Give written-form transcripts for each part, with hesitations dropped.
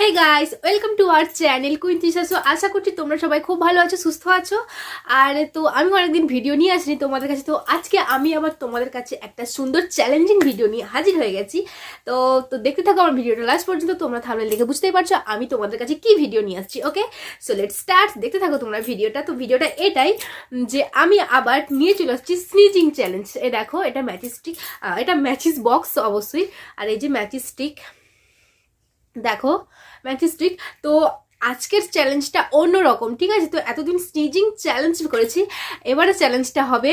Hey guys, welcome to our channel queen তিশাসো। আশা করছি তোমরা সবাই খুব ভালো আছো, সুস্থ আছো। আর তো আমি অনেকদিন ভিডিও নিয়ে আসিনি তোমাদের কাছে, তো আজকে আমি আবার তোমাদের কাছে একটা সুন্দর চ্যালেঞ্জিং ভিডিও নিয়ে হাজির হয়ে গেছি। তো তো দেখতে থাকো আমার ভিডিওটা লাস্ট পর্যন্ত। তোমরা থাম্বনেল দেখে বুঝতেই পারছো আমি তোমাদের কাছে কি ভিডিও নিয়ে আসছি। ওকে, সো লেটস স্টার্ট। দেখতে থাকো তোমরা ভিডিওটা। তো ভিডিওটা এটাই যে আমি আবার নিয়ে চলে আসছি স্নিজিং চ্যালেঞ্জ। এ দেখো, এটা ম্যাচিস স্টিক, এটা ম্যাচিস বক্স অবশ্যই। আর এই যে ম্যাচিস স্টিক, দেখো ম্যাজিস্টিক। তো আজকের চ্যালেঞ্জটা অন্যরকম, ঠিক আছে? তো এতদিন স্নিজিং চ্যালেঞ্জ করেছি, এবারে চ্যালেঞ্জটা হবে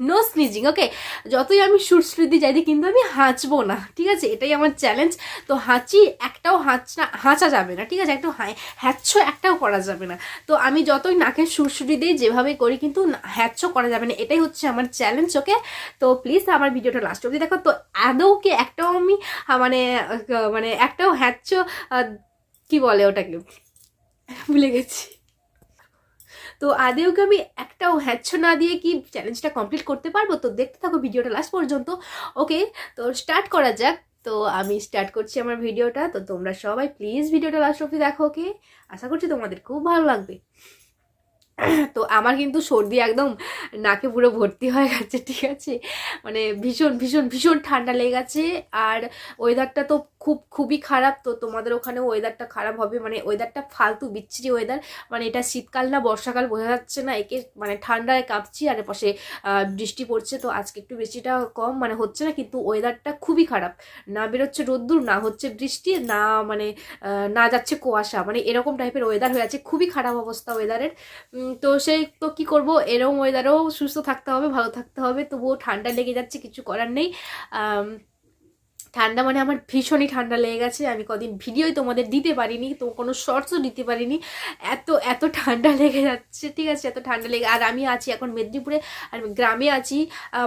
নো স্নিজিং। ওকে, যতই আমি সুরস্মৃতি যাই দিই কিন্তু আমি হাঁচবো না, ঠিক আছে? এটাই আমার চ্যালেঞ্জ। তো একটাও হাঁচা যাবে না, ঠিক আছে? একটু হ্যাচ্ছ একটাও করা যাবে না। তো আমি যতই নাকের সুরসুরি দিই যেভাবে করি কিন্তু হ্যাচ্ছ করা যাবে না, এটাই হচ্ছে আমার চ্যালেঞ্জ। ওকে, তো প্লিজ আমার ভিডিওটা লাস্ট অবধি দেখো। তো আদৌকে একটাও আমি মানে মানে একটাও হ্যাচ্ছ কি বলে ওটাকে, ভুলে গেছি। তো আদেওকে আমি একটাও হ্যাচ্ছ না দিয়ে কি চ্যালেঞ্জটা কমপ্লিট করতে পারবো? তো দেখতে থাকো ভিডিওটা লাস্ট পর্যন্ত। ওকে, তো স্টার্ট করা যাক। তো আমি স্টার্ট করছি আমার ভিডিওটা। তো তোমরা সবাই প্লিজ ভিডিওটা লাস্ট অবধি দেখো। ওকে, আশা করছি তোমাদের খুব ভালো লাগবে। তো আমার কিন্তু সর্দি একদম নাকে পুরো ভর্তি হয়ে গেছে, ঠিক আছে? মানে ভীষণ ভীষণ ভীষণ ঠান্ডা লেগে গেছে। আর ওয়েদারটা তো খুবই খারাপ। তো তোমাদের ওখানেও ওয়েদারটা খারাপ হবে, মানে ওয়েদারটা ফালতু বিচ্ছিরি ওয়েদার। মানে এটা শীতকাল না বর্ষাকাল বোঝা যাচ্ছে না। একে মানে ঠান্ডায় কাঁপছি, আর পাশে বৃষ্টি পড়ছে। তো আজকে একটু বৃষ্টিটা কম মানে হচ্ছে না, কিন্তু ওয়েদারটা খুবই খারাপ। না বেরোচ্ছে রোদ্দুর, না হচ্ছে বৃষ্টি, না মানে না যাচ্ছে কুয়াশা, মানে এরকম টাইপের ওয়েদার হয়ে আছে। খুবই খারাপ অবস্থা ওয়েদারের। তো সেই তো কি করব, এরকম ওয়েদারেও সুস্থ থাকতে হবে, ভালো থাকতে হবে। তবুও ঠান্ডা লেগে যাচ্ছে, কিছু করার নেই। ঠান্ডা মানে আমার ভীষণই ঠান্ডা লেগে গেছে। আমি কদিন ভিডিওই তোমাদের দিতে পারিনি, তো কোনো শর্টসও দিতে পারিনি, এত এত ঠান্ডা লেগে যাচ্ছে, ঠিক আছে? এত ঠান্ডা লেগে। আর আমি আছি এখন মেদিনীপুরে, আর গ্রামে আছি।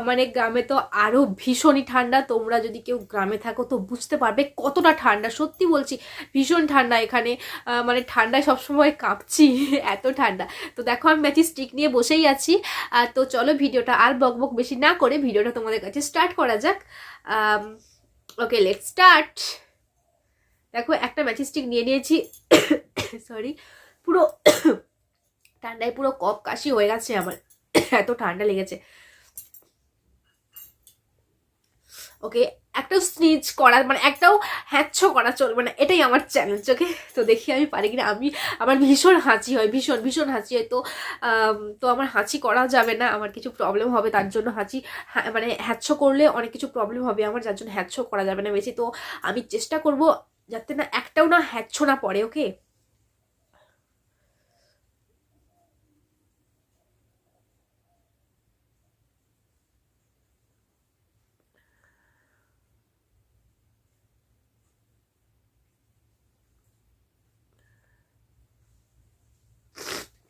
মানে গ্রামে তো আরও ভীষণই ঠান্ডা। তোমরা যদি কেউ গ্রামে থাকো তো বুঝতে পারবে কতটা ঠান্ডা। সত্যি বলছি, ভীষণ ঠান্ডা এখানে। মানে ঠান্ডায় সবসময় কাঁপছি এত ঠান্ডা। তো দেখো আমি ম্যাচিস স্টিক নিয়ে বসেই আছি। তো চলো ভিডিওটা আর বকবক বেশি না করে ভিডিওটা তোমাদের কাছে স্টার্ট করা যাক। ওকে, লেটস স্টার্ট। দেখো একটা ম্যাচিস স্টিক নিয়ে নিয়েছি। সরি, পুরো ঠান্ডায় পুরো কফ কাশি হয়ে গেছে আমার, এত ঠান্ডা লেগেছে। ওকে, একটাও স্নিজ করা মানে একটাও হ্যাচ্ছ করা চলবে না, এটাই আমার চ্যালেঞ্জ। ওকে, তো দেখি আমি পারি কিনা। আমার ভীষণ হাঁচি হয়, ভীষণ ভীষণ হাঁচি হয়। তো তো আমার হাঁচি করা যাবে না, আমার কিছু প্রবলেম হবে তার জন্য। মানে হ্যাচ্ছ করলে অনেক কিছু প্রবলেম হবে আমার, যার জন্য হ্যাচ্ছ করা যাবে না বেশি। তো আমি চেষ্টা করব যাতে না একটাও না হ্যাচ্ছ না পড়ে। ওকে,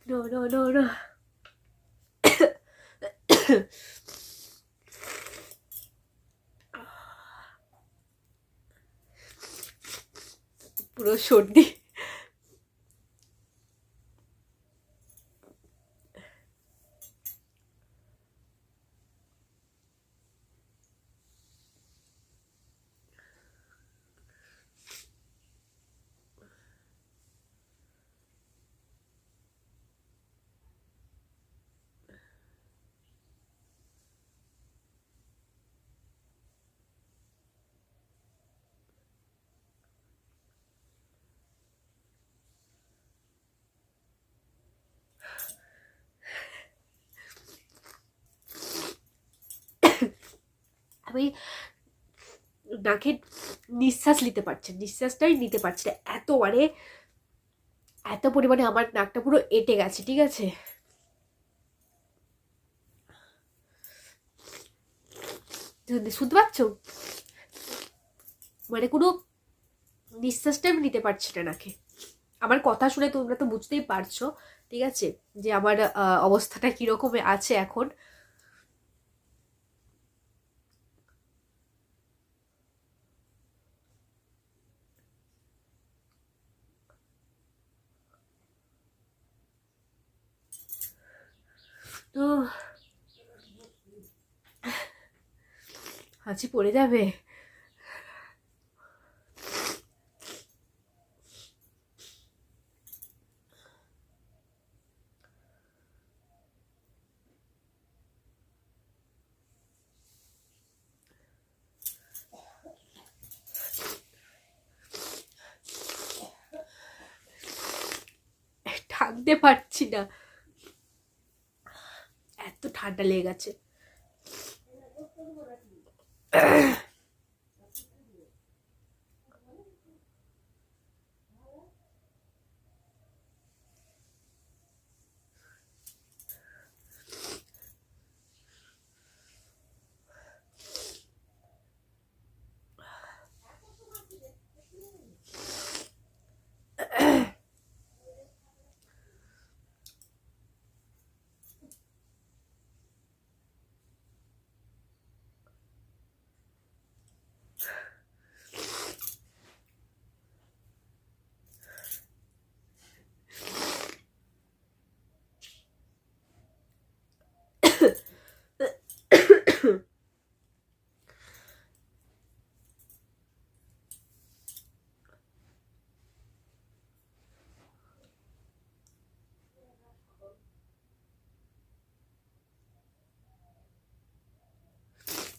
নো নো নো নো। পুরো সর্দি। আমি নাকে নিঃশ্বাস নিতে পারছি, নিঃশ্বাসটাই নিতে পারছি না। এত পরিমাণে আমার নাকটা পুরো এঁটে গেছে, ঠিক আছে? শুনতে পাচ্ছ? মানে কোনো নিঃশ্বাসটা আমি নিতে পারছি না নাকে। আমার কথা শুনে তোমরা তো বুঝতেই পারছো, ঠিক আছে, যে আমার অবস্থাটা কিরকম আছে এখন। তো হাঁচি পড়ে যাবে। বলতে পারছি না, এত ঠান্ডা লেগে গেছে।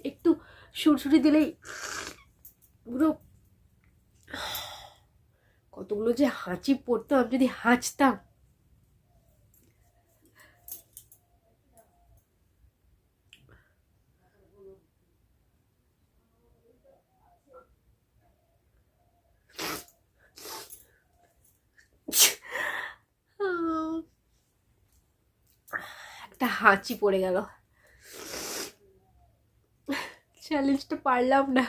একটু সুরসুরি দিলেই পুরো কতগুলো যে হাঁচি পড়তো, আমি যদি হাঁচতাম। একটা হাঁচি পড়ে গেল, চ্যালেঞ্জটা পারলাম না।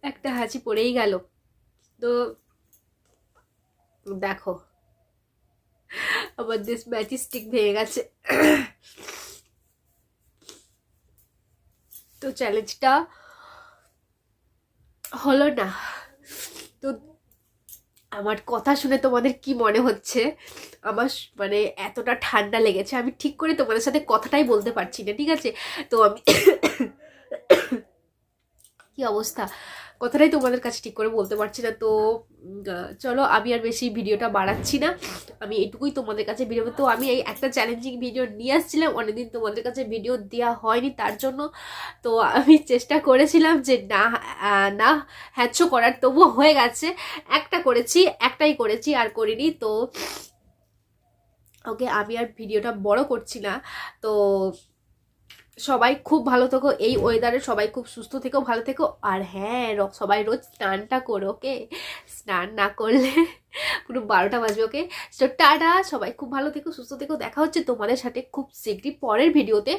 একটা হাঁচি পড়েই গেল। তো দেখো আমার দিস ম্যাচিক স্টিক ভেঙে গেছে। তো চ্যালেঞ্জটা হলো না। তো আমার কথা শুনে তোমাদের কি মনে হচ্ছে? আমার মানে এতটা ঠান্ডা লেগেছে, আমি ঠিক করে তোমাদের সাথে কথাটাই বলতে পারছি না, ঠিক আছে? তো আমি কি অবস্থা, কথাটাই তোমাদের কাছে ঠিক করে বলতে পারছি না। তো চলো আমি আর বেশি ভিডিওটা বাড়াচ্ছি না, আমি এটুকুই তোমাদের কাছে ভিডিও। তো আমি এই একটা চ্যালেঞ্জিং ভিডিও নিয়ে আসছিলাম, অনেকদিন তোমাদের কাছে ভিডিও দেওয়া হয়নি, তার জন্য তো আমি চেষ্টা করেছিলাম যে না না হ্যাচো করার, তবুও হয়ে গেছে। একটাই করেছি আর করিনি। তো ওকে আমি আর ভিডিওটা বড় করছি না। তো সবাই খুব ভালো থেকো, এই ওয়েদারে সবাই খুব সুস্থ থেকো, ভালো থেকো। আর হ্যাঁ, সবাই রোজ স্নানটা করো, ওকে? স্নান না করলে পুরো 12টা বাজবে, ওকে? তো টাটা, সবাই খুব ভালো থেকো, সুস্থ থেকো। দেখা হচ্ছে তোমাদের সাথে খুব শীঘ্রই পরের ভিডিওতে।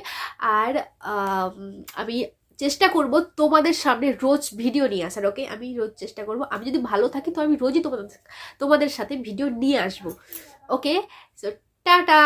আর আমি চেষ্টা করব তোমাদের সামনে রোজ ভিডিও নিয়ে আসার, ওকে? আমি রোজ চেষ্টা করব, আমি যদি ভালো থাকি তো আমি রোজই তোমাদের সাথে ভিডিও নিয়ে আসবো, ওকে? So tata.